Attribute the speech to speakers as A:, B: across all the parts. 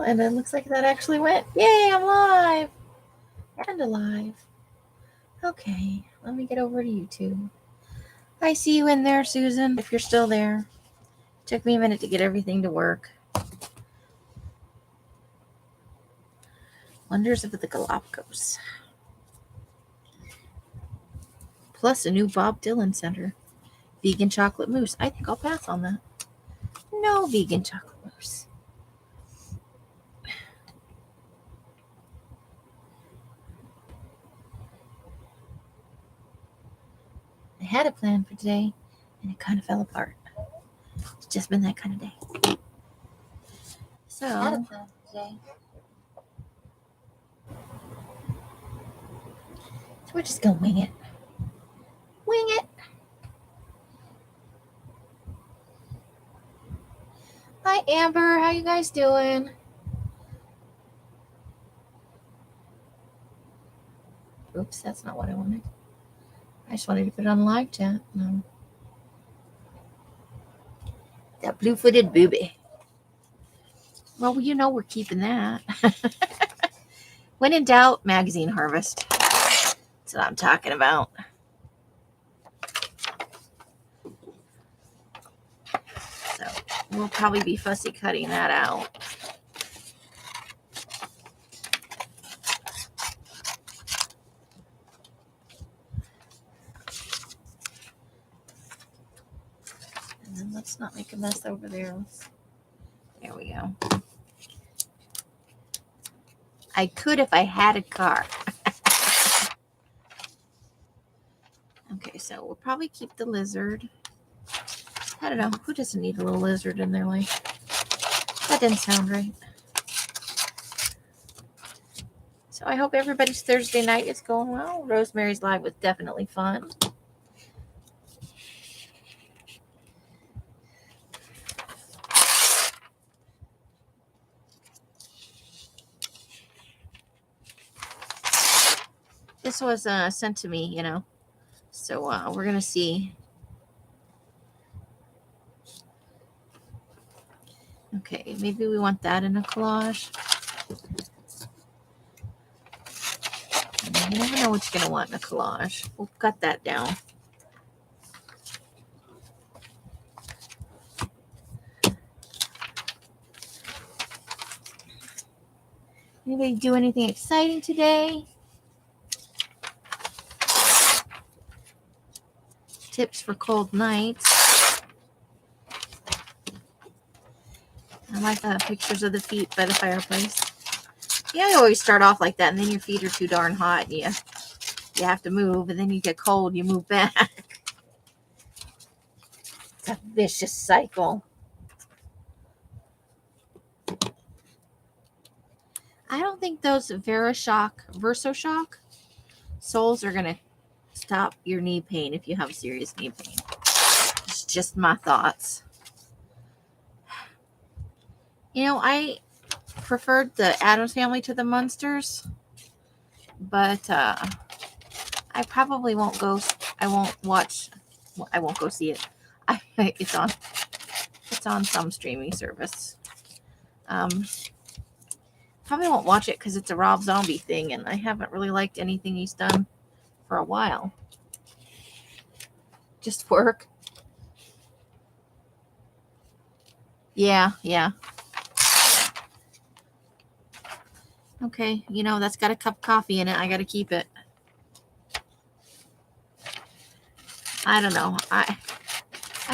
A: And it looks like that actually went. Yay, I'm live and alive. Okay, let me get over to YouTube. I see you in there, Susan, if you're still there. Took me a minute to get everything to work. Wonders of the Galapagos. Plus a new Bob Dylan Center. Vegan chocolate mousse. I think I'll pass on that. No vegan chocolate mousse. I had a plan for today, and it kind of fell apart. It's just been that kind of day. So, I had a plan for today. So we're just gonna wing it. Wing it. Hi, Amber. How you guys doing? Oops, that's not what I wanted. I just wanted to put it on live chat. No. That blue-footed booby. Well, you know we're keeping that. When in doubt, magazine harvest. That's what I'm talking about. So we'll probably be fussy cutting that out. And then let's not make a mess over there. There we go. I could if I had a car. Okay, so we'll probably keep the lizard. I don't know. Who doesn't need a little lizard in their life? That didn't sound right. So I hope everybody's Thursday night is going well. Rosemary's Live was definitely fun. This was sent to me, you know. So we're going to see. Okay, maybe we want that in a collage. You never know what you're going to want in a collage. We'll cut that down. Anybody do anything exciting today? Tips for cold nights. I like the pictures of the feet by the fireplace. Yeah, you always start off like that, and then your feet are too darn hot. And you have to move, and then you get cold, you move back. It's a vicious cycle. I don't think those VersaShock soles are going to stop your knee pain if you have serious knee pain. It's just my thoughts. You know, I preferred the Addams Family to the Munsters, but I probably won't go. I won't go see it. It's on some streaming service. Probably won't watch it because it's a Rob Zombie thing, and I haven't really liked anything he's done for a while. Just work. Yeah. Okay, you know, that's got a cup of coffee in it. I got to keep it. I don't know. I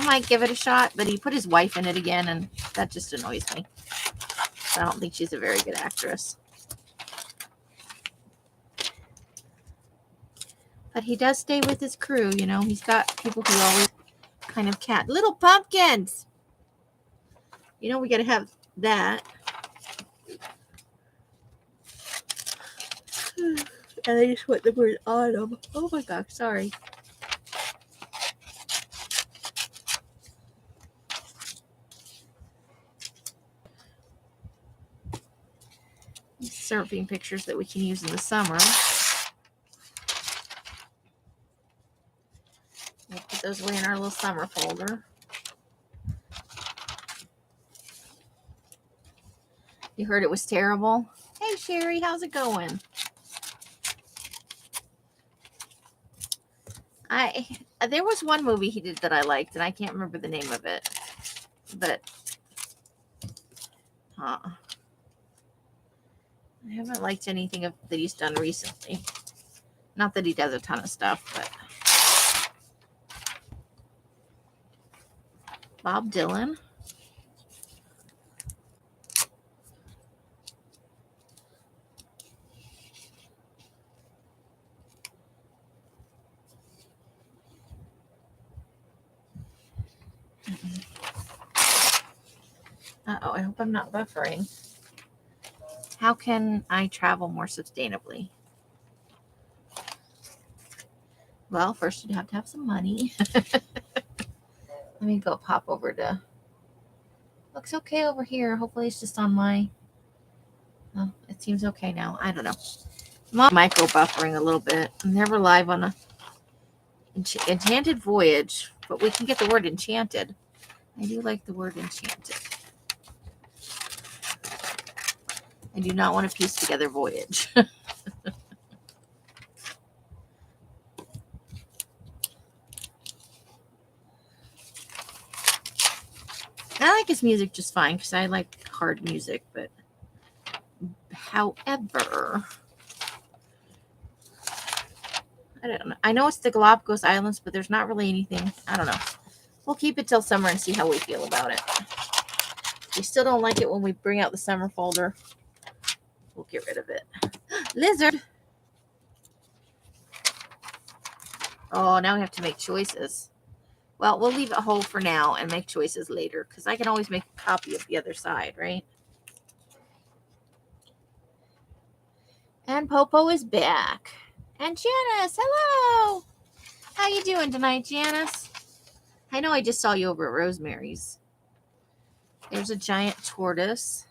A: might give it a shot, but he put his wife in it again, and that just annoys me. I don't think she's a very good actress. But he does stay with his crew, you know. He's got people who always kind of little pumpkins. You know, we got to have that. And I just want the word autumn. Oh my gosh, sorry. Surfing pictures that we can use in the summer. We'll put those away in our little summer folder. You heard it was terrible? Hey, Sherry, how's it going? There was one movie he did that I liked, and I can't remember the name of it. But I haven't liked anything that he's done recently. Not that he does a ton of stuff, but Bob Dylan. Uh-oh, I hope I'm not buffering. How can I travel more sustainably? Well, first you'd have to have some money. Let me go pop over to... Looks okay over here. Hopefully it's just on my... Oh, it seems okay now. I don't know. I'm micro buffering a little bit. I'm never live on a enchanted voyage, but we can get the word enchanted. I do like the word enchanted. I do not want to piece together voyage. I like his music just fine because I like hard music, but however, I don't know. I know it's the Galapagos Islands, but there's not really anything. I don't know. We'll keep it till summer and see how we feel about it. We still don't like it when we bring out the summer folder. We'll get rid of it. Lizard. Oh, now we have to make choices. Well, we'll leave it whole for now and make choices later because I can always make a copy of the other side, right? And Popo is back. And Janice, hello. How you doing tonight, Janice? I know I just saw you over at Rosemary's. There's a giant tortoise.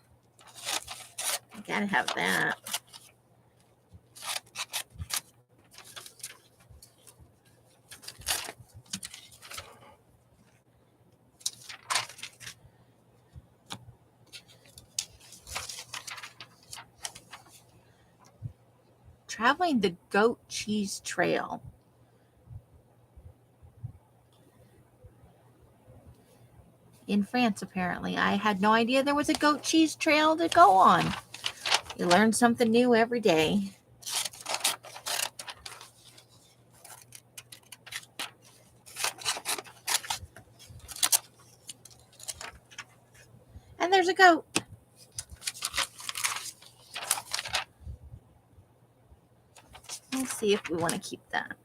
A: I gotta have that. Traveling the goat cheese trail. In France, apparently. I had no idea there was a goat cheese trail to go on. You learn something new every day. And there's a goat. Let's see if we want to keep that.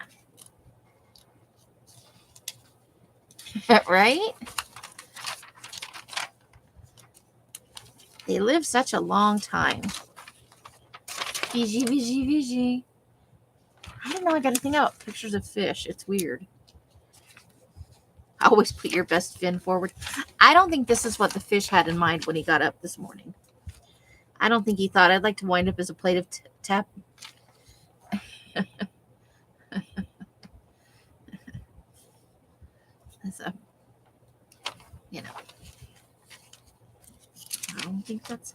A: Right? They live such a long time. Fiji, Fiji, Fiji. I don't know. I got to think about pictures of fish. It's weird. Always put your best fin forward. I don't think this is what the fish had in mind when he got up this morning. I don't think he thought I'd like to wind up as a plate of tap. So, you know, I don't think that's.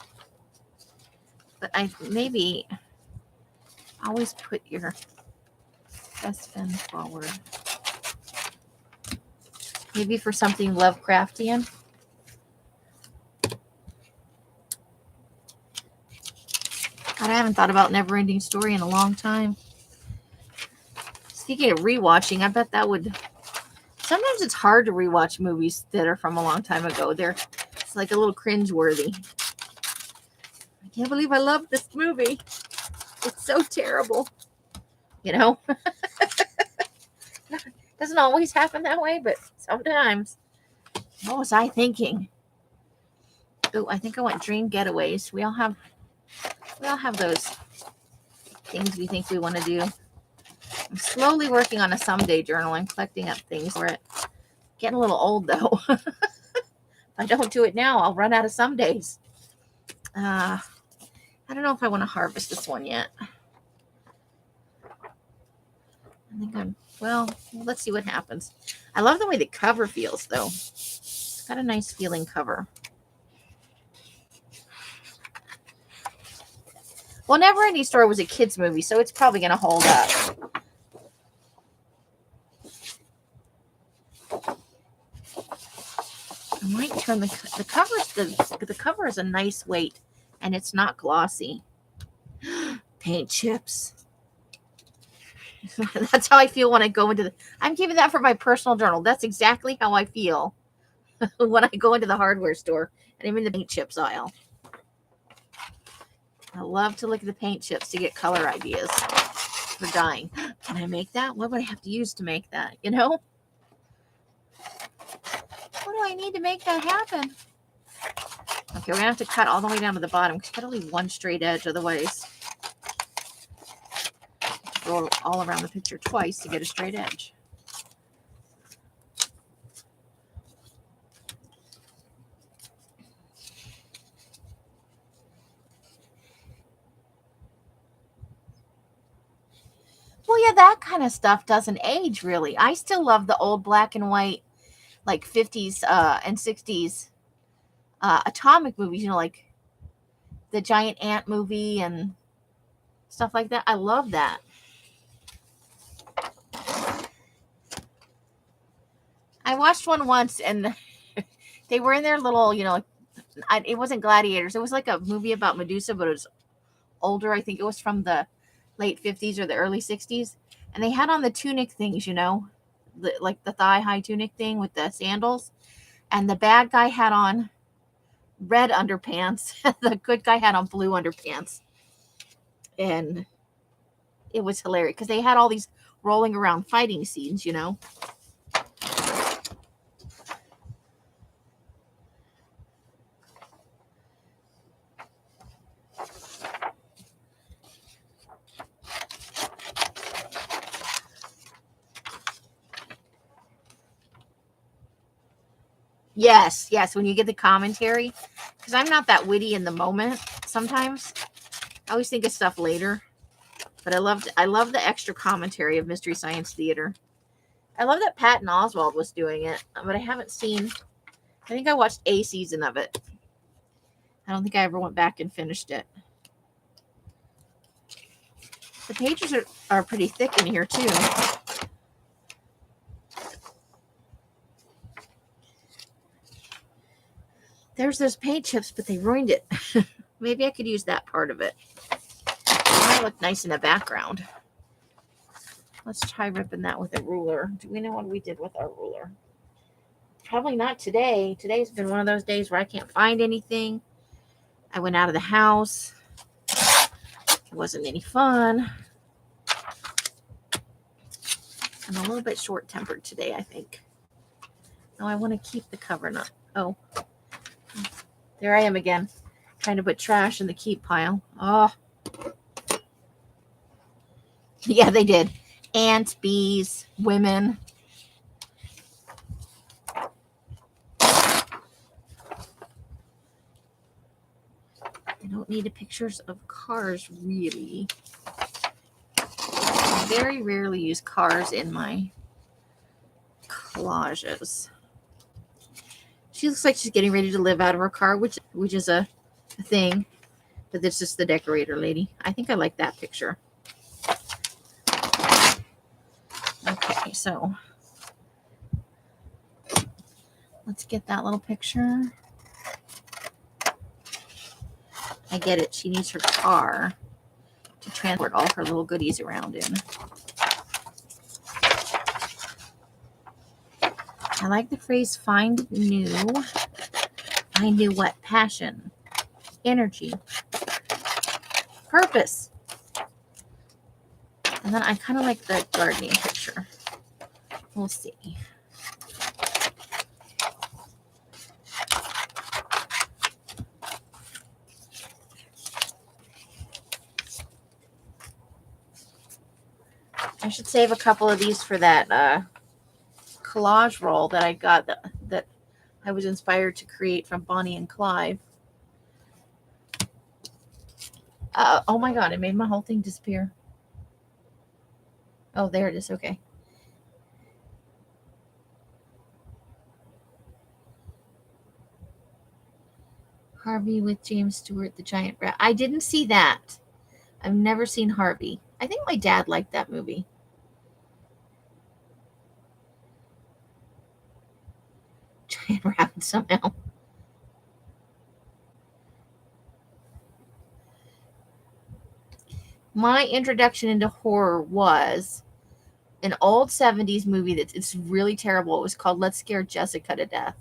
A: But I maybe always put your best fin forward. Maybe for something Lovecraftian. God, I haven't thought about Neverending Story in a long time. Speaking of rewatching, I bet that would. Sometimes it's hard to rewatch movies that are from a long time ago. It's like a little cringeworthy. I can't believe I love this movie. It's so terrible. You know? Doesn't always happen that way, but sometimes. What was I thinking? Oh, I think I want dream getaways. We all have those things we think we want to do. I'm slowly working on a someday journal and collecting up things for it. Getting a little old though. If I don't do it now, I'll run out of some days. I don't know if I want to harvest this one yet. I think let's see what happens. I love the way the cover feels though. It's got a nice feeling cover. Well, Never Ending Story was a kid's movie, so it's probably going to hold up. I might turn the cover is a nice weight, and it's not glossy. Paint chips. That's how I feel when I go into I'm keeping that for my personal journal. That's exactly how I feel when I go into the hardware store and I'm in the paint chips aisle. I love to look at the paint chips to get color ideas for dyeing. Can I make that? What would I have to use to make that? You know? What do I need to make that happen? Okay, we're going to have to cut all the way down to the bottom because you got only one straight edge. Otherwise, you have to go all around the picture twice to get a straight edge. Well, yeah, that kind of stuff doesn't age, really. I still love the old black and white, like 50s and 60s atomic movies, you know, like the giant ant movie and stuff like that. I love that. I watched one once, and they were in their little, you know, it wasn't Gladiators. It was like a movie about Medusa, but it was older. I think it was from the late 50s or the early 60s. And they had on the tunic things, you know, like the thigh-high tunic thing with the sandals. And the bad guy had on red underpants. The good guy had on blue underpants. And it was hilarious because they had all these rolling around fighting scenes, you know. Yes, yes, when you get the commentary. Because I'm not that witty in the moment sometimes. I always think of stuff later. But I love the extra commentary of Mystery Science Theater. I love that Patton Oswalt was doing it, but I haven't seen. I think I watched a season of it. I don't think I ever went back and finished it. The pages are pretty thick in here too. There's those paint chips, but they ruined it. Maybe I could use that part of it. It might look nice in the background. Let's try ripping that with a ruler. Do we know what we did with our ruler? Probably not today. Today's been one of those days where I can't find anything. I went out of the house. It wasn't any fun. I'm a little bit short-tempered today, I think. No, I want to keep the cover not. Oh. There I am again, trying to put trash in the keep pile. Oh. Yeah, they did. Ants, bees, women. I don't need pictures of cars, really. I very rarely use cars in my collages. She looks like she's getting ready to live out of her car, which is a thing. But this is the decorator lady. I think I like that picture. Okay, so let's get that little picture. I get it. She needs her car to transport all her little goodies around in. I like the phrase find new. Find new what? Passion, energy, purpose. And then I kind of like the gardening picture. We'll see. I should save a couple of these for that collage roll that I got that I was inspired to create from Bonnie and Clyde. Oh my God, it made my whole thing disappear. Oh, there it is. Okay. Harvey with James Stewart, the giant rat. I didn't see that. I've never seen Harvey. I think my dad liked that movie. Giant rabbit somehow. My introduction into horror was an old 70s movie it's really terrible. It was called Let's Scare Jessica to Death.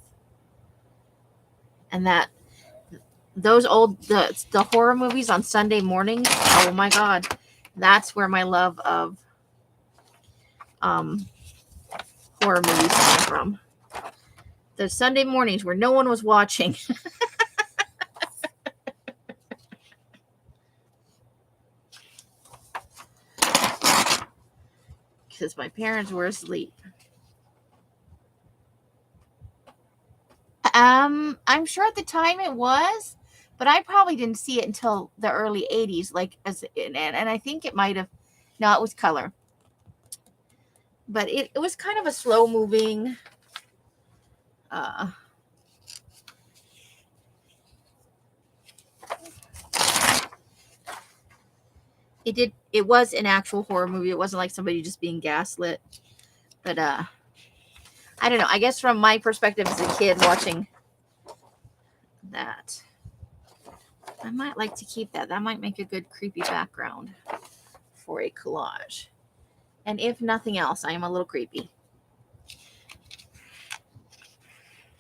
A: And those old the horror movies on Sunday mornings, oh my god. That's where my love of horror movies came from. The Sunday mornings where no one was watching. Because my parents were asleep. I'm sure at the time it was, but I probably didn't see it until the early 80s, and I think it might have, no, it was color. But it was kind of a slow moving it was an actual horror movie. It wasn't like somebody just being gaslit. But I don't know. I guess from my perspective as a kid watching that, I might like to keep that. That might make a good creepy background for a collage. And if nothing else, I am a little creepy.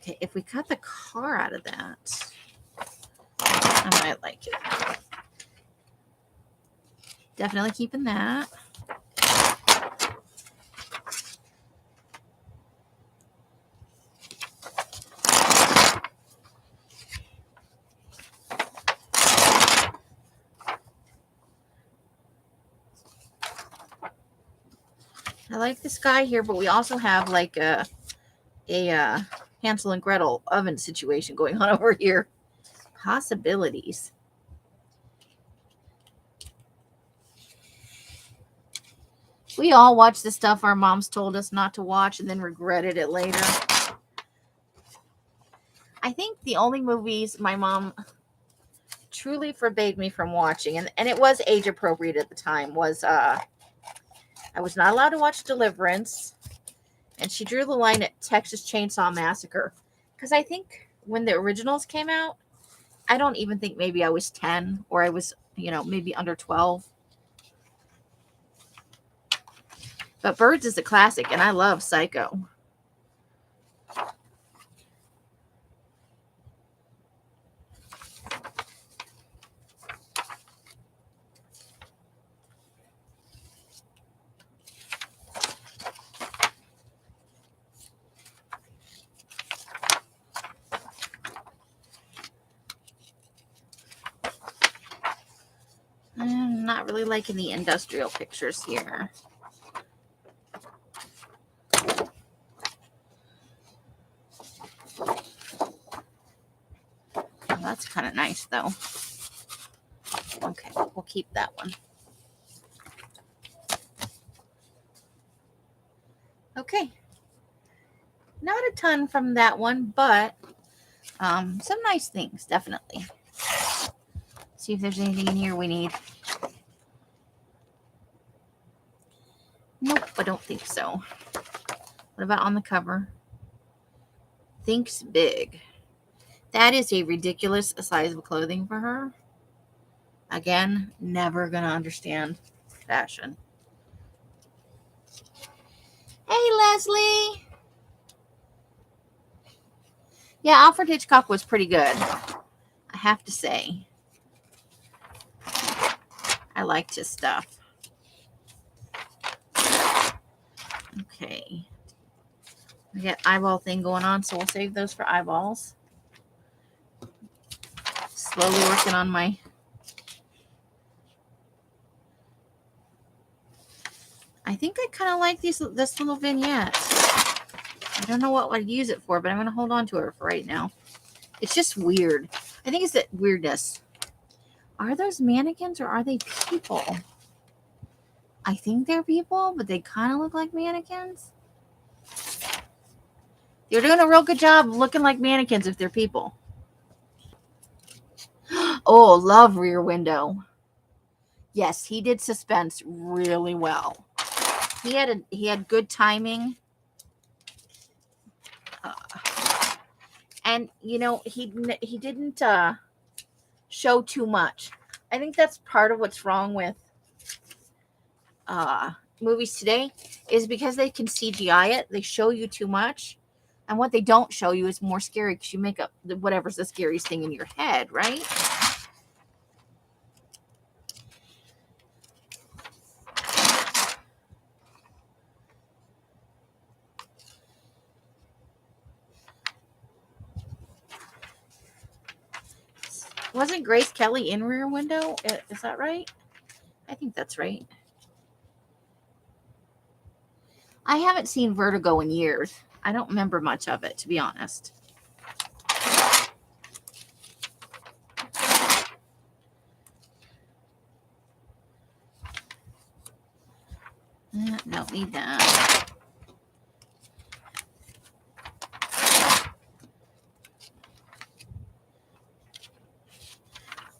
A: Okay, if we cut the car out of that, I might like it. Definitely keeping that. I like this guy here, but we also have like a Hansel and Gretel oven situation going on over here. Possibilities. We all watch the stuff our moms told us not to watch and then regretted it later. I think the only movies my mom truly forbade me from watching, and it was age appropriate at the time, was I was not allowed to watch Deliverance, and she drew the line at Texas Chainsaw Massacre. Because I think when the originals came out, I don't even think maybe I was 10 or I was, maybe under 12. But Birds is a classic, and I love Psycho. I'm not really liking the industrial pictures here. That's kind of nice, though. Okay, we'll keep that one. Okay. Not a ton from that one, but some nice things, definitely. See if there's anything in here we need. Nope, I don't think so. What about on the cover? Thinks big. That is a ridiculous size of clothing for her. Again, never gonna understand fashion. Hey, Leslie. Yeah, Alfred Hitchcock was pretty good, I have to say. I liked his stuff. Okay. We got eyeball thing going on, so we'll save those for eyeballs. Slowly working on my... I think I kind of like this little vignette. I don't know what I'd use it for, but I'm going to hold on to it for right now. It's just weird. I think it's that weirdness. Are those mannequins or are they people? I think they're people, but they kind of look like mannequins. They're doing a real good job looking like mannequins if they're people. Oh, love Rear Window. Yes, he did suspense really well. He had good timing. And he didn't show too much. I think that's part of what's wrong with movies today, is because they can CGI it. They show you too much, and what they don't show you is more scary, because you make up whatever's the scariest thing in your head, right? Wasn't Grace Kelly in Rear Window? Is that right? I think that's right. I haven't seen Vertigo in years. I don't remember much of it, to be honest. Don't need that.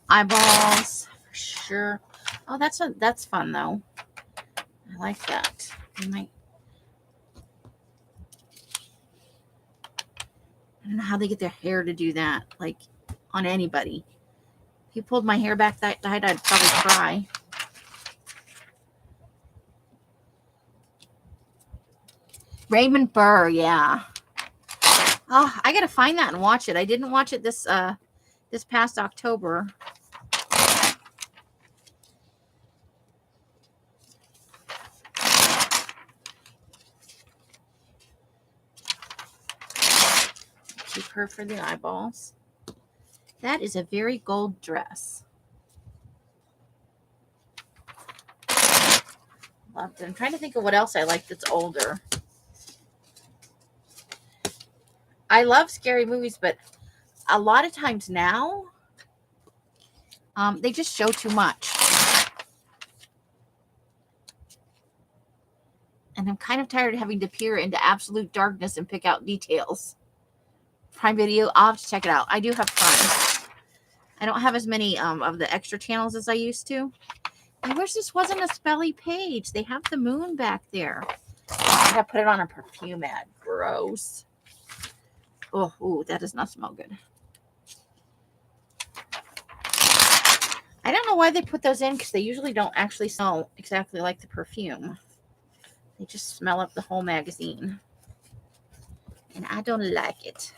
A: Eyeballs, for sure. Oh, that's fun though. I like that. I don't know how they get their hair to do that, like on anybody. If you pulled my hair back that tight, I'd probably cry. Raymond Burr, yeah. Oh, I gotta find that and watch it. I didn't watch it this past October. Keep her for the eyeballs. That is a very gold dress. Loved it. I'm trying to think of what else I like that's older. I love scary movies, but a lot of times now, they just show too much. And I'm kind of tired of having to peer into absolute darkness and pick out details. Prime Video, I'll have to check it out. I do have Prime. I don't have as many of the extra channels as I used to. I wish this wasn't a spelly page. They have the moon back there. I gotta put it on a perfume ad. Gross. Oh, ooh, that does not smell good. I don't know why they put those in, because they usually don't actually smell exactly like the perfume. They just smell up the whole magazine. And I don't like it.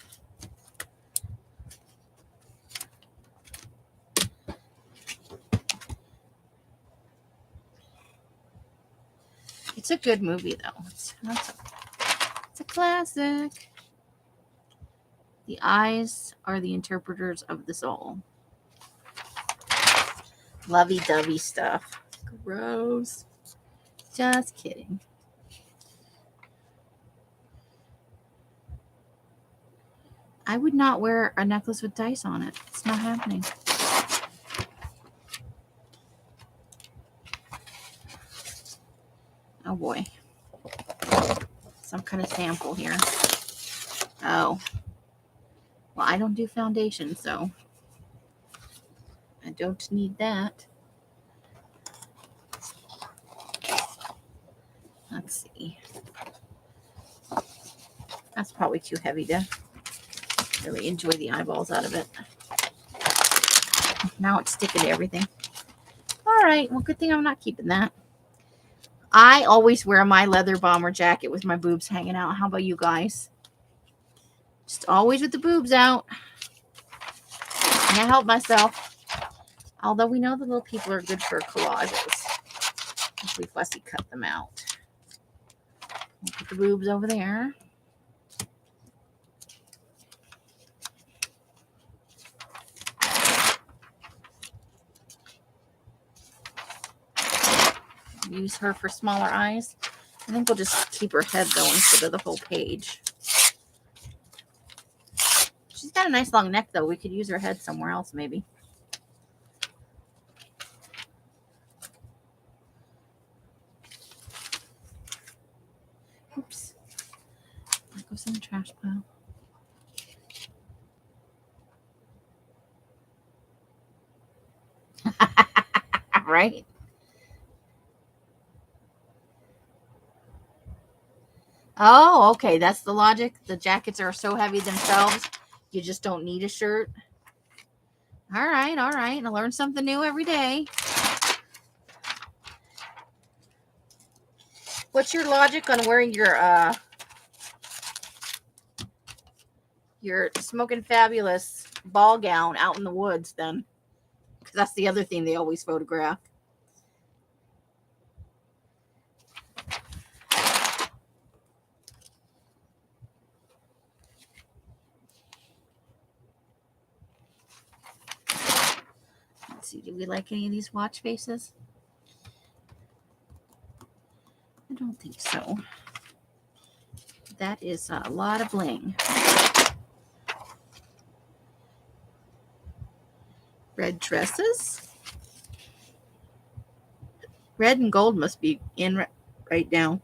A: It's a good movie, though. It's a classic. The eyes are the interpreters of the soul. Lovey-dovey stuff. Gross. Just kidding. I would not wear a necklace with dice on it. It's not happening. Oh boy. Some kind of sample here. Oh. Well, I don't do foundation, so I don't need that. Let's see. That's probably too heavy to really enjoy the eyeballs out of it. Now it's sticking to everything. All right. Well, good thing I'm not keeping that. I always wear my leather bomber jacket with my boobs hanging out. How about you guys? Just always with the boobs out. Can't help myself. Although we know the little people are good for collages. If we fussy cut them out. We'll put the boobs over there. Use her for smaller eyes. I think we'll just keep her head though instead of the whole page. She's got a nice long neck though. We could use her head somewhere else maybe. Oops. That goes in the trash pile. Right? Oh, okay. That's the logic. The jackets are so heavy themselves, you just don't need a shirt. All right, all right. I learn something new every day. What's your logic on wearing your Smoking Fabulous ball gown out in the woods then? Because that's the other thing they always photograph. Let's see, do we like any of these watch faces? I don't think so. That is a lot of bling. Red dresses. Red and gold must be in right now.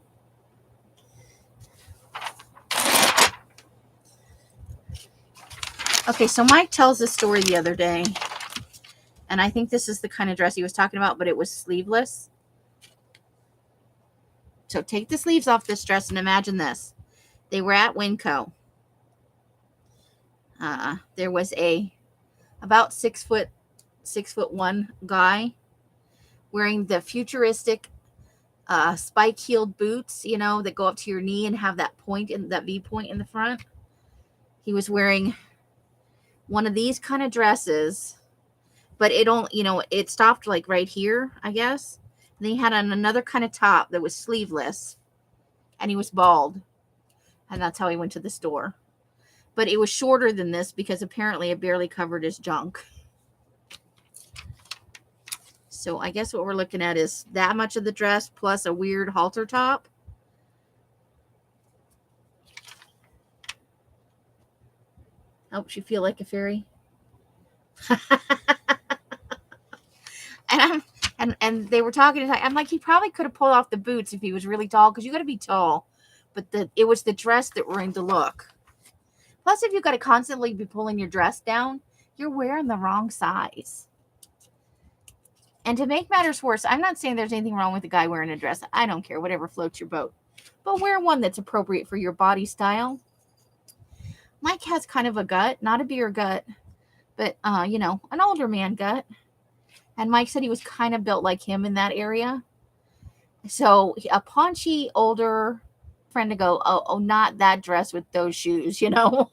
A: Okay, so Mike tells this story the other day, and I think this is the kind of dress he was talking about, but it was sleeveless. So take the sleeves off this dress and imagine this. They were at Winco. There was a about 6'1" guy wearing the futuristic spike-heeled boots, you know, that go up to your knee and have that point in that V point in the front. He was wearing one of these kind of dresses, but it stopped like right here, I guess. And then he had on another kind of top that was sleeveless, and he was bald, and that's how he went to the store. But it was shorter than this because apparently it barely covered his junk. So I guess what we're looking at is that much of the dress plus a weird halter top. Helps you feel like a fairy. And they were talking. I'm like, he probably could have pulled off the boots if he was really tall, because you got to be tall. But it was the dress that ruined the look. Plus, if you got to constantly be pulling your dress down, you're wearing the wrong size. And to make matters worse, I'm not saying there's anything wrong with a guy wearing a dress. I don't care, whatever floats your boat. But wear one that's appropriate for your body style. Mike has kind of a gut, not a beer gut, but, an older man gut. And Mike said he was kind of built like him in that area. So a paunchy, older friend to go, oh, not that dress with those shoes, He could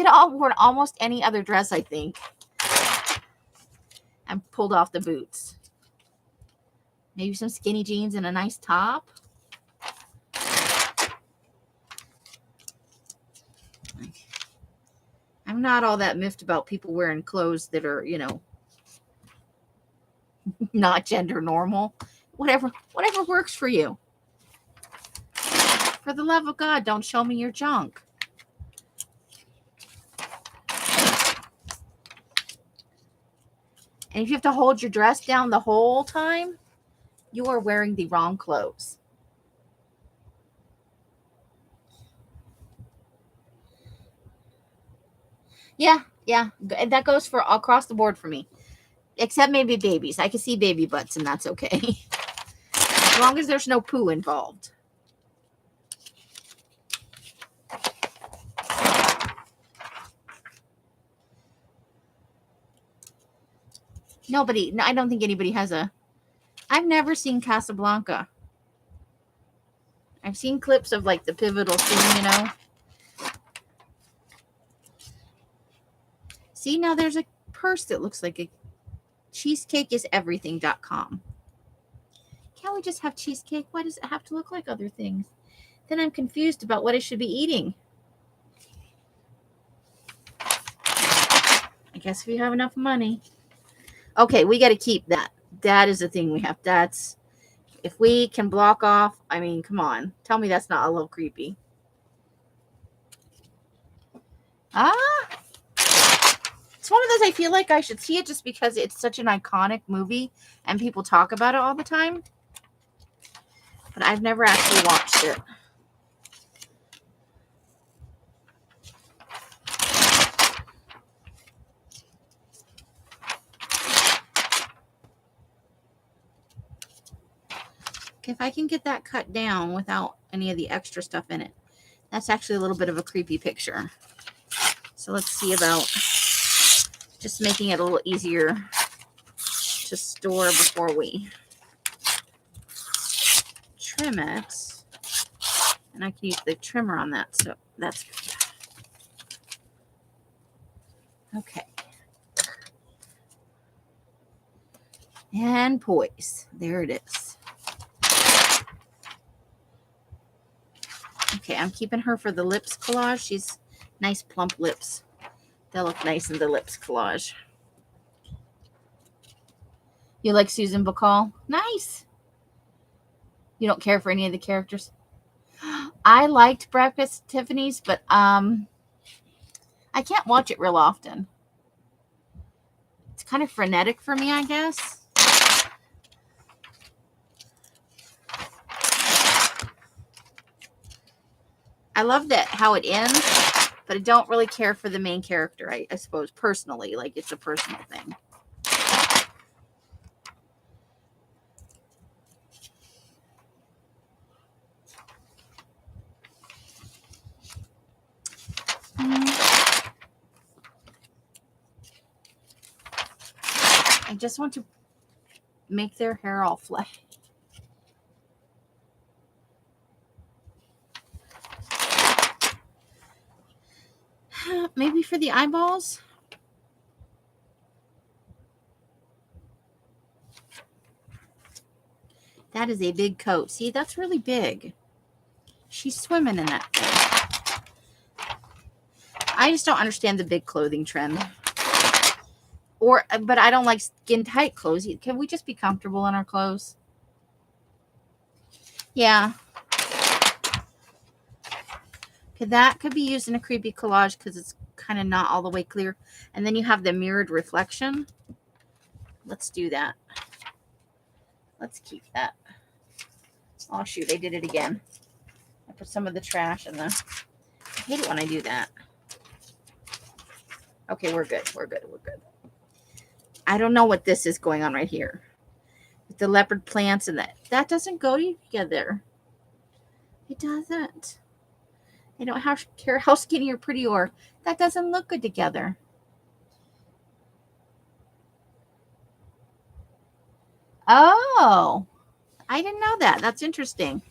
A: have worn almost any other dress, I think, and pulled off the boots. Maybe some skinny jeans and a nice top. I'm not all that miffed about people wearing clothes that are, not gender normal. Whatever works for you. For the love of God, don't show me your junk. And if you have to hold your dress down the whole time, you are wearing the wrong clothes. Yeah. That goes for across the board for me. Except maybe babies. I can see baby butts, and that's okay. As long as there's no poo involved. I don't think anybody has I've never seen Casablanca. I've seen clips of like the pivotal scene, See, now there's a purse that looks like a cheesecakeiseverything.com. Can't we just have cheesecake? Why does it have to look like other things? Then I'm confused about what I should be eating. I guess if you have enough money. Okay, we got to keep that. That is the thing we have. If we can block off, I mean, come on. Tell me that's not a little creepy. It's one of those I feel like I should see it just because it's such an iconic movie and people talk about it all the time. But I've never actually watched it. If I can get that cut down without any of the extra stuff in it, that's actually a little bit of a creepy picture. So let's see about just making it a little easier to store before we trim it. And I can use the trimmer on that, so that's good. Okay. And poise. There it is. Okay, I'm keeping her for the lips collage. She's nice plump lips. They'll look nice in the lips collage. You like Susan Bacall? Nice. You don't care for any of the characters? I liked Breakfast at Tiffany's, but I can't watch it real often. It's kind of frenetic for me, I guess. I love that how it ends, but I don't really care for the main character, I suppose, personally. Like, it's a personal thing. I just want to make their hair all flat. Maybe for the eyeballs. That is a big coat. See, that's really big. She's swimming in that thing. I just don't understand the big clothing trend. But I don't like skin tight clothes. Can we just be comfortable in our clothes? Yeah. Okay, that could be used in a creepy collage because it's kind of not all the way clear. And then you have the mirrored reflection. Let's do that. Let's keep that. Oh, shoot. I did it again. I put some of the trash in the... I hate it when I do that. Okay, we're good. We're good. We're good. I don't know what this is going on right here. With the leopard plants and that. That doesn't go together. It doesn't. I don't care how skinny or pretty you are. That doesn't look good together. Oh. I didn't know that. That's interesting.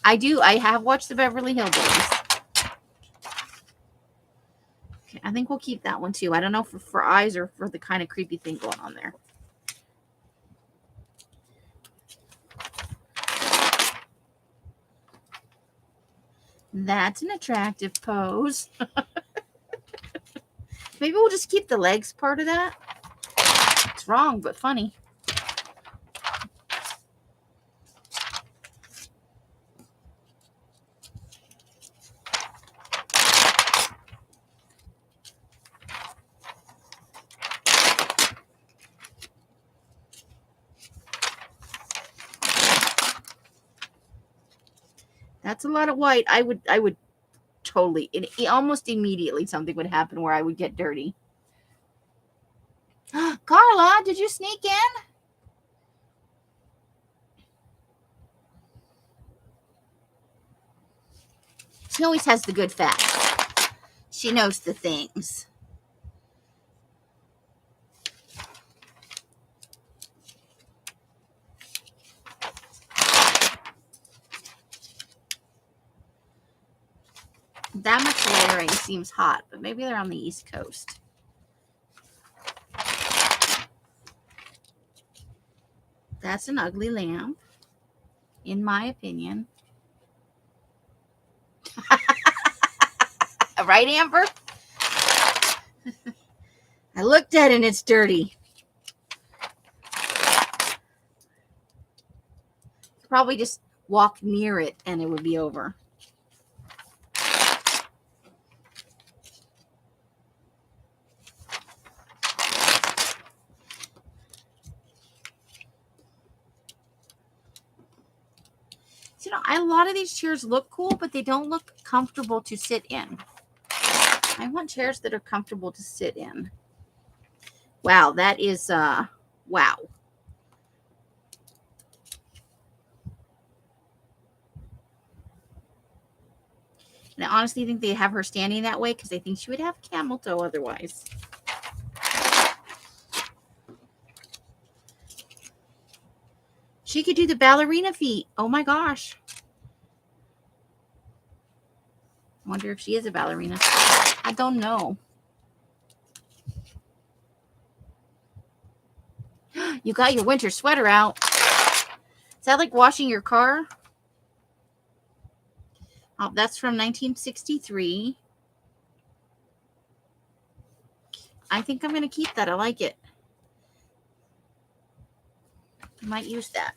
A: I have watched the Beverly Hillbillies. Okay, I think we'll keep that one too. I don't know for eyes or for the kind of creepy thing going on there. That's an attractive pose. Maybe we'll just keep the legs part of that. It's wrong, but funny. That's a lot of white. I would totally, almost immediately something would happen where I would get dirty. Carla, did you sneak in? She always has the good facts. She knows the things. That much layering seems hot, but maybe they're on the East Coast. That's an ugly lamp, in my opinion. Right, Amber? I looked at it and it's dirty. Probably just walk near it and it would be over. You know, a lot of these chairs look cool, but they don't look comfortable to sit in. I want chairs that are comfortable to sit in. Wow, that is, wow. And I honestly think they have her standing that way because they think she would have camel toe otherwise. She could do the ballerina feet. Oh my gosh. I wonder if she is a ballerina. I don't know. You got your winter sweater out. Is that like washing your car? Oh, that's from 1963. I think I'm going to keep that. I like it. I might use that.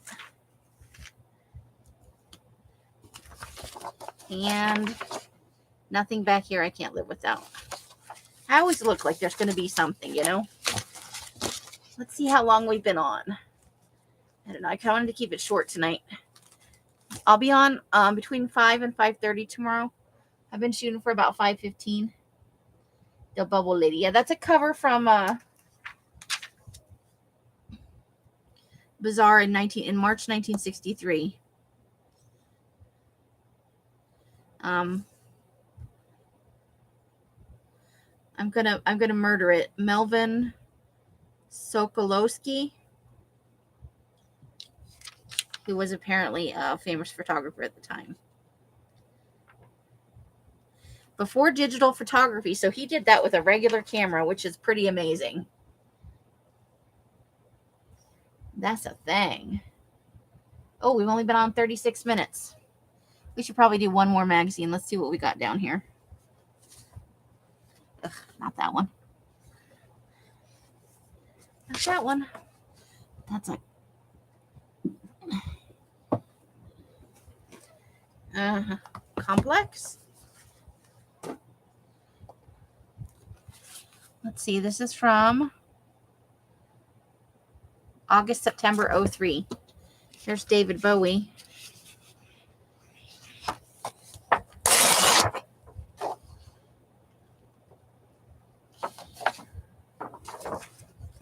A: And nothing back here I can't live without. I always look like there's going to be something, you know? Let's see how long we've been on. I don't know. I kind of wanted to keep it short tonight. I'll be on between 5 and 5:30 tomorrow. I've been shooting for about 5:15. The Bubble Lady. Yeah, that's a cover from Bazaar in March 1963. I'm gonna murder it. Melvin Sokolowski, who was apparently a famous photographer at the time. Before digital photography, so he did that with a regular camera, which is pretty amazing. That's a thing. Oh, we've only been on 36 minutes. We should probably do one more magazine. Let's see what we got down here. Ugh, not that one. Not that one. That's a complex. Let's see. This is from August, September 03. Here's David Bowie.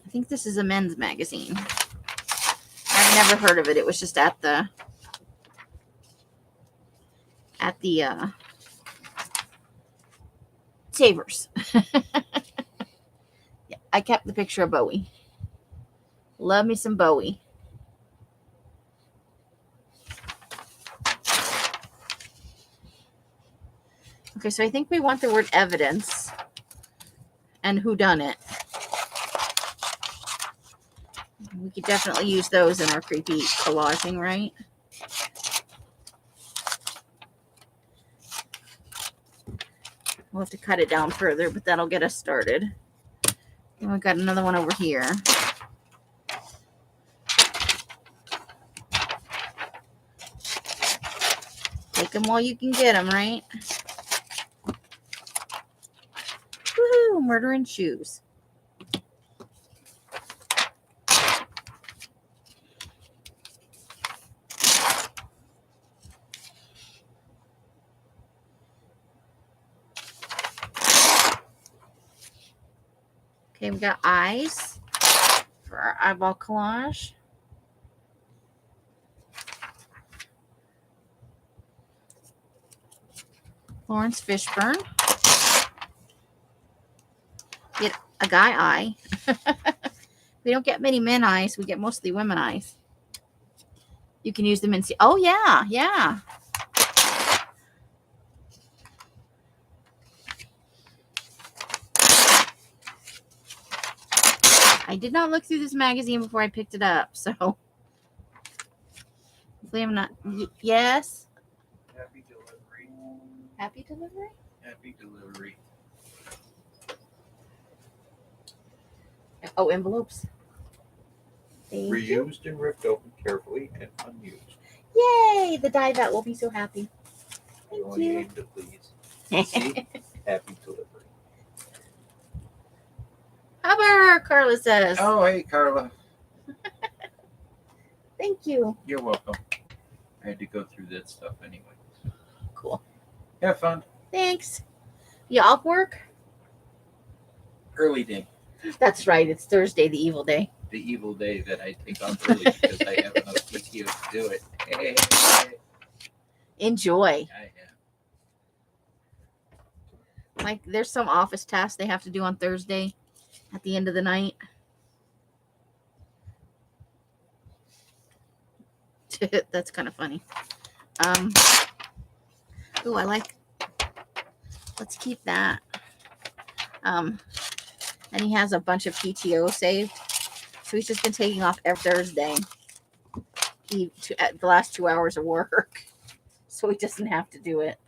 A: I think this is a men's magazine. I've never heard of it. It was just at the Savers. Yeah, I kept the picture of Bowie. Love me some Bowie. Okay, so I think we want the word evidence and who done it. We could definitely use those in our creepy collaging, right? We'll have to cut it down further, but that'll get us started. And we've got another one over here. Take them while you can get them, right? Woohoo! Murder in Shoes. Okay, we got eyes for our eyeball collage. Lawrence Fishburne. Get a guy eye. We don't get many men eyes. We get mostly women eyes. You can use them in... Oh, yeah, yeah. I did not look through this magazine before I picked it up, so hopefully I'm not. Yes.
B: Happy delivery.
A: Happy delivery.
B: Happy delivery.
A: Oh, envelopes. Thank you.
B: Reused and ripped open carefully and unused.
A: Yay! The dye vet will be so happy. Thank
B: Only
A: you.
B: aim to please. See? Happy delivery.
A: Hubber, Carla says.
B: Oh, hey, Carla.
A: Thank you.
B: You're welcome. I had to go through that stuff anyway.
A: Cool.
B: Have fun.
A: Thanks. You off work?
B: Early day.
A: That's right. It's Thursday, the evil day.
B: The evil day that I take off early because I have enough PTO to do it. Hey.
A: Enjoy.
B: I have.
A: Like there's some office tasks they have to do on Thursday at the end of the night. That's kind of funny. Ooh, I like. Let's keep that. And he has a bunch of PTO saved, so he's just been taking off every Thursday. At the last 2 hours of work, so he doesn't have to do it.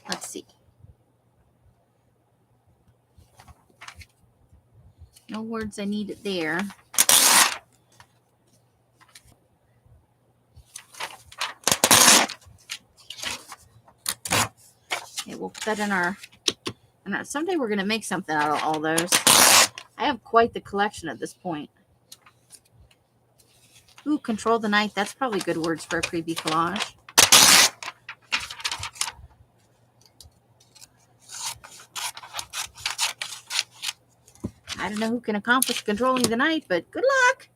A: Let's see. No words I needed there. Okay, we'll put that in our. Someday we're gonna make something out of all those. I have quite the collection at this point. Ooh, control the night. That's probably good words for a creepy collage. I don't know who can accomplish controlling the night, but good luck.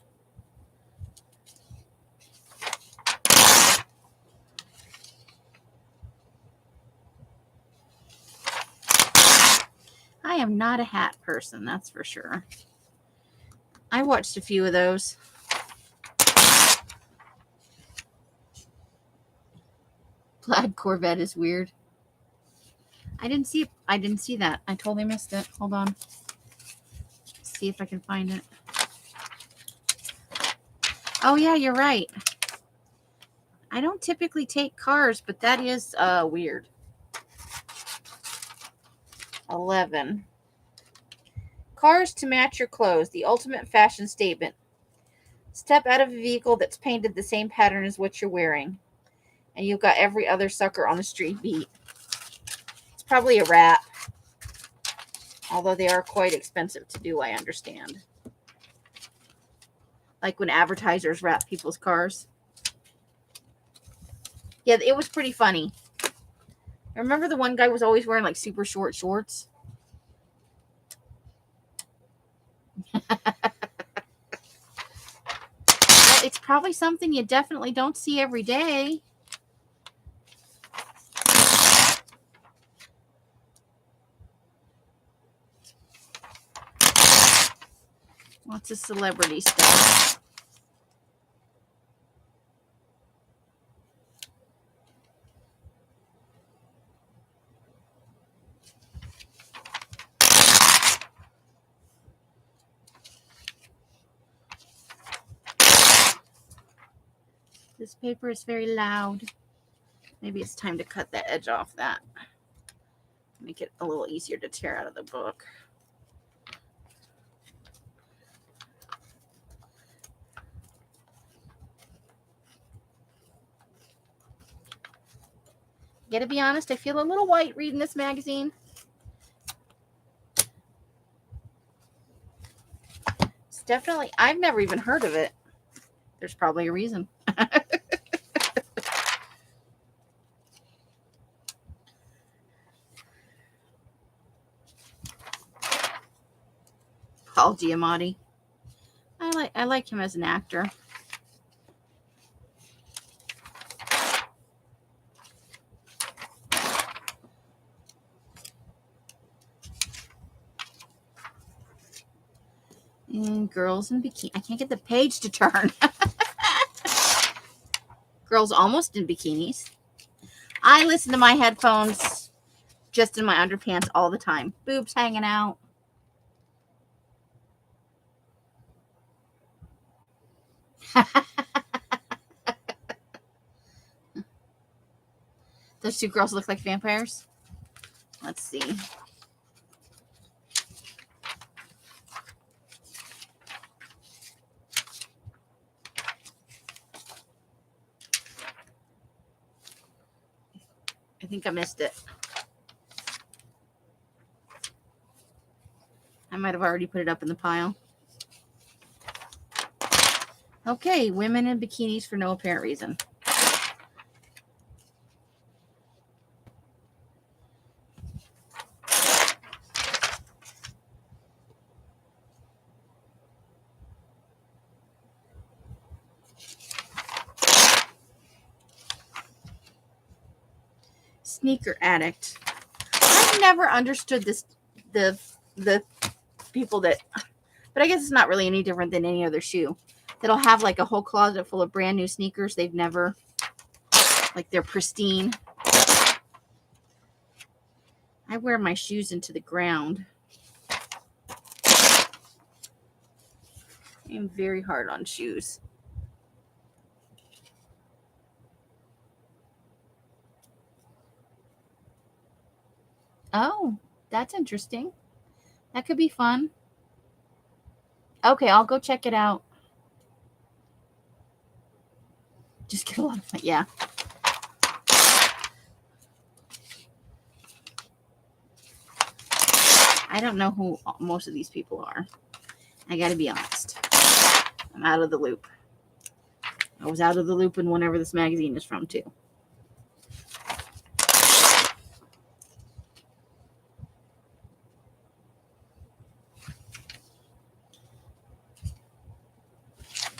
A: I am not a hat person, that's for sure. I watched a few of those. Plaid Corvette is weird. I didn't see that. I totally missed it. Hold on. Let's see if I can find it. Oh yeah, you're right. I don't typically take cars, but that is weird. 11. Cars to match your clothes. The ultimate fashion statement. Step out of a vehicle that's painted the same pattern as what you're wearing, and you've got every other sucker on the street beat. It's probably a wrap, although they are quite expensive to do, I understand. Like when advertisers wrap people's cars. Yeah, it was pretty funny. Remember the one guy was always wearing like super short shorts? Well, it's probably something you definitely don't see every day. Lots of celebrity stuff. This paper is very loud. Maybe it's time to cut the edge off that. Make it a little easier to tear out of the book. Gotta be honest, I feel a little white reading this magazine. It's definitely, I've never even heard of it. There's probably a reason. Paul Giamatti. I like him as an actor. And girls in bikini. I can't get the page to turn. Girls almost in bikinis. I listen to my headphones just in my underpants all the time. Boobs hanging out. Those two girls look like vampires. Let's see. I think I missed it. I might have already put it up in the pile. Okay, women in bikinis for no apparent reason. Sneaker addict. I've never understood this, the people that, but I guess it's not really any different than any other shoe. That'll have like a whole closet full of brand new sneakers. They've never, like they're pristine. I wear my shoes into the ground. I'm very hard on shoes. Oh, that's interesting. That could be fun. Okay, I'll go check it out. Just get a lot of fun. Yeah. I don't know who most of these people are. I gotta be honest. I'm out of the loop. I was out of the loop in whenever this magazine is from, too.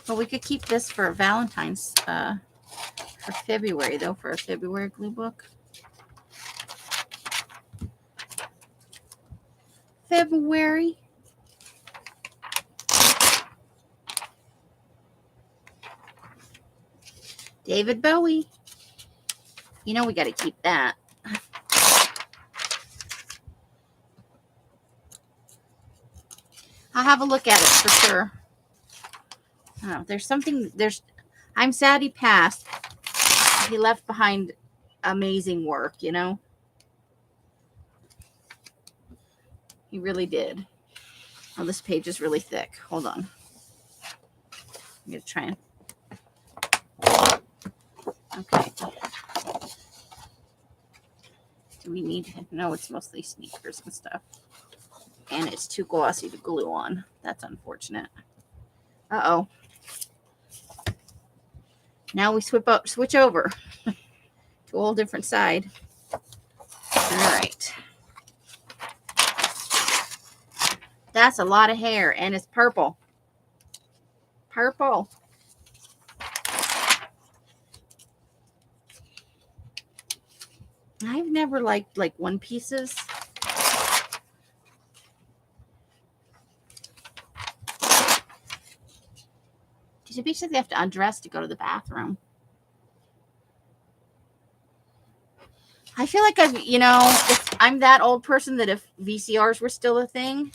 A: But we could keep this for Valentine's, for February, though, for a February glue book. February. David Bowie. You know we got to keep that. I'll have a look at it for sure. Oh, there's something, I'm sad he passed. He left behind amazing work, you know? He really did. Oh, this page is really thick. Hold on. I'm going to try and... Okay. Do we need... No, it's mostly sneakers and stuff. And it's too glossy to glue on. That's unfortunate. Uh-oh. Now we switch over to a whole different side. All right. That's a lot of hair, and it's purple. Purple. I've never liked like one pieces. Because you basically have to undress to go to the bathroom. I feel like I'm that old person that if VCRs were still a thing,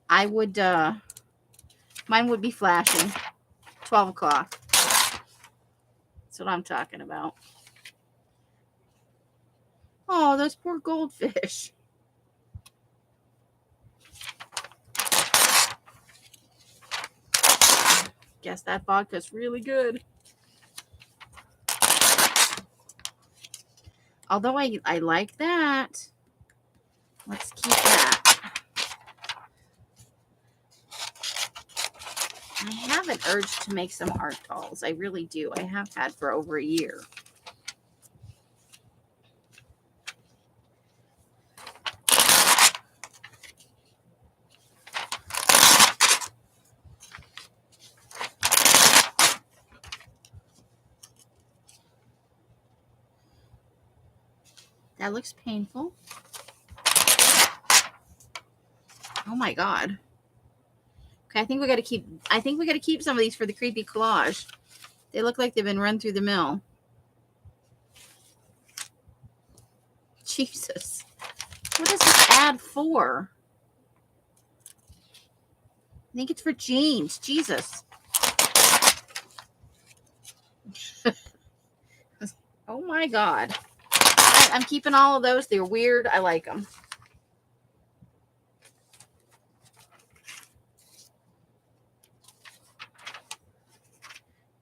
A: I would, mine would be flashing. 12 o'clock. That's what I'm talking about. Oh, those poor goldfish. Guess that vodka's really good. Although I like that. Let's keep that. I have an urge to make some art dolls. I really do. I have had for over a year. That looks painful. Oh my God. Okay, I think we got to keep some of these for the creepy collage. They look like they've been run through the mill. Jesus. What is this ad for? I think it's for jeans. Jesus. Oh my God. I'm keeping all of those. They're weird. I like them.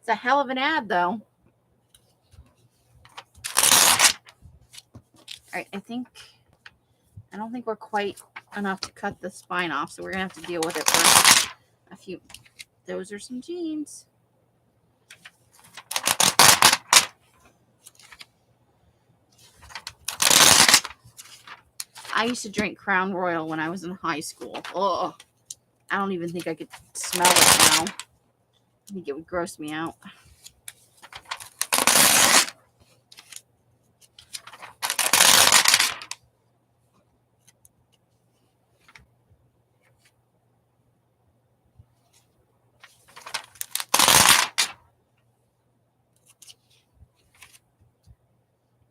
A: It's a hell of an ad, though. All right, I don't think we're quite enough to cut the spine off, so we're going to have to deal with it for a few. Those are some jeans. I used to drink Crown Royal when I was in high school. Oh, I don't even think I could smell it now. I think it would gross me out.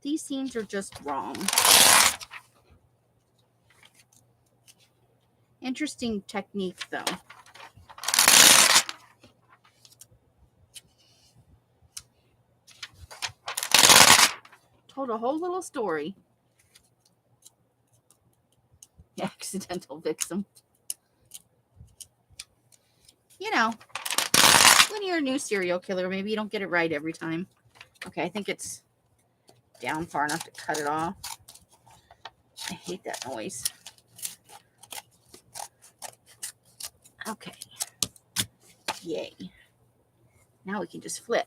A: these seams are just wrong. Interesting technique, though. Told a whole little story. Accidental victim. You know, when you're a new serial killer, maybe you don't get it right every time. Okay, I think it's down far enough to cut it off. I hate that noise. Okay. Yay. Now we can just flip.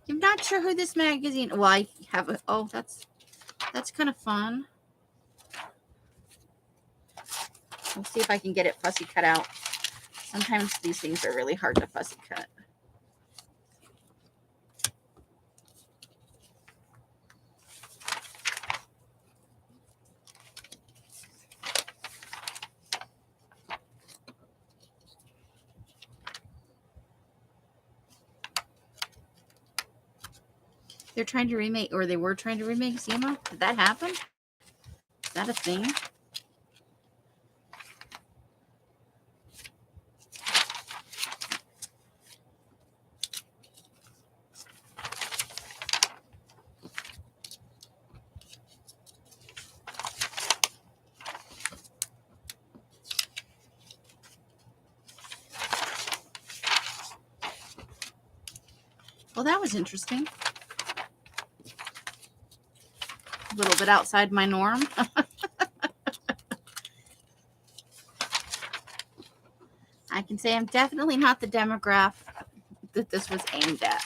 A: I'm not sure who this magazine. Well, I have a. Oh, that's kind of fun. We'll see if I can get it fussy cut out. Sometimes these things are really hard to fussy cut. They're trying to remake, or they were trying to remake Zima. Did that happen? Is that a thing? Well, that was interesting. A little bit outside my norm. I can say I'm definitely not the demographic that this was aimed at.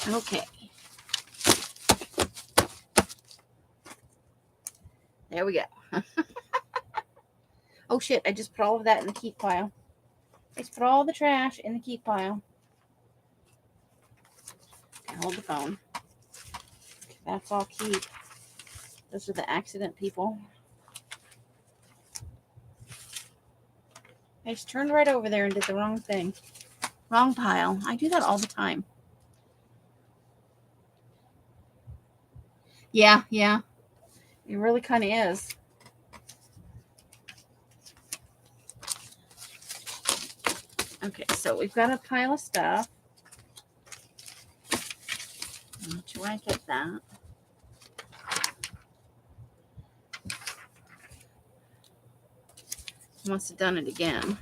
A: Okay. There we go. Oh shit, I just put all of that in the keep pile. I just put all the trash in the keep pile. Okay, hold the phone. That's all keep. Those are the accident people. I just turned right over there and did the wrong thing. Wrong pile. I do that all the time. Yeah. It really kind of is. Okay, so we've got a pile of stuff. Not sure I get that. Must have done it again.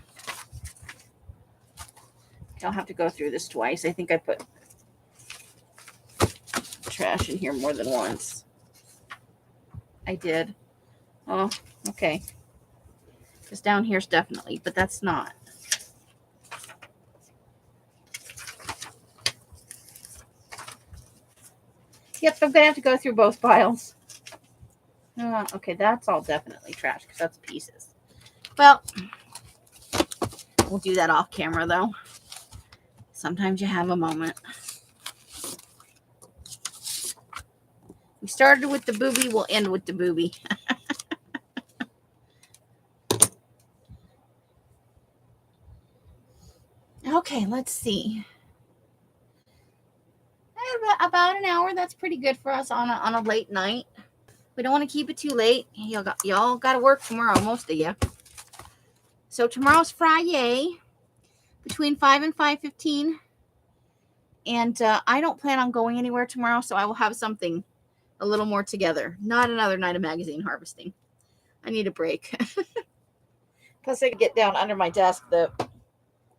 A: Okay, I'll have to go through this twice. I think I put trash in here more than once. I did. Oh, okay. Because down here's definitely, but that's not. Yep, I'm going to have to go through both piles. Okay, that's all definitely trash because that's pieces. Well, we'll do that off camera though. Sometimes you have a moment. We started with the booby, we'll end with the booby. Okay, let's see. About an hour. That's pretty good for us on a late night. We don't want to keep it too late. Y'all got to work tomorrow, most of you. So tomorrow's Friday, between 5 and 5:15. And I don't plan on going anywhere tomorrow, so I will have something a little more together. Not another night of magazine harvesting. I need a break. Plus, I can get down under my desk. The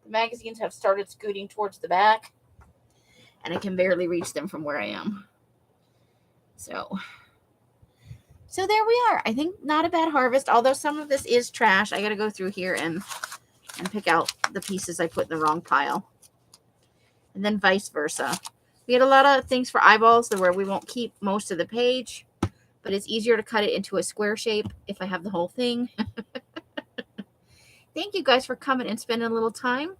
A: magazines have started scooting towards the back, and I can barely reach them from where I am. So there we are. I think not a bad harvest, although some of this is trash. I got to go through here and pick out the pieces I put in the wrong pile. And then vice versa. We had a lot of things for eyeballs where we won't keep most of the page, but it's easier to cut it into a square shape if I have the whole thing. Thank you guys for coming and spending a little time.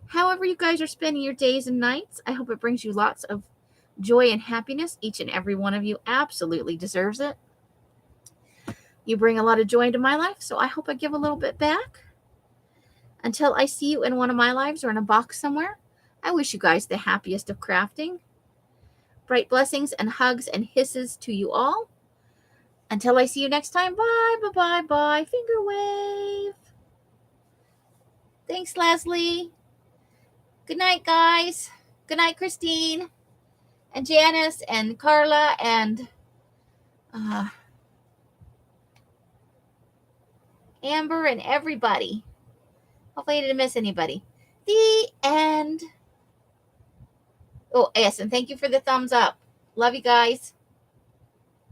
A: However you guys are spending your days and nights, I hope it brings you lots of joy and happiness. Each and every one of you absolutely deserves it. You bring a lot of joy into my life, so I hope I give a little bit back. Until I see you in one of my lives or in a box somewhere, I wish you guys the happiest of crafting. Bright blessings and hugs and hisses to you all. Until I see you next time, bye, bye, bye, bye. Finger wave. Thanks, Leslie. Good night, guys. Good night, Christine and Janice and Carla and Amber and everybody. Hopefully I didn't miss anybody. The end. Oh, yes, and thank you for the thumbs up. Love you guys.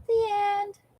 A: The end.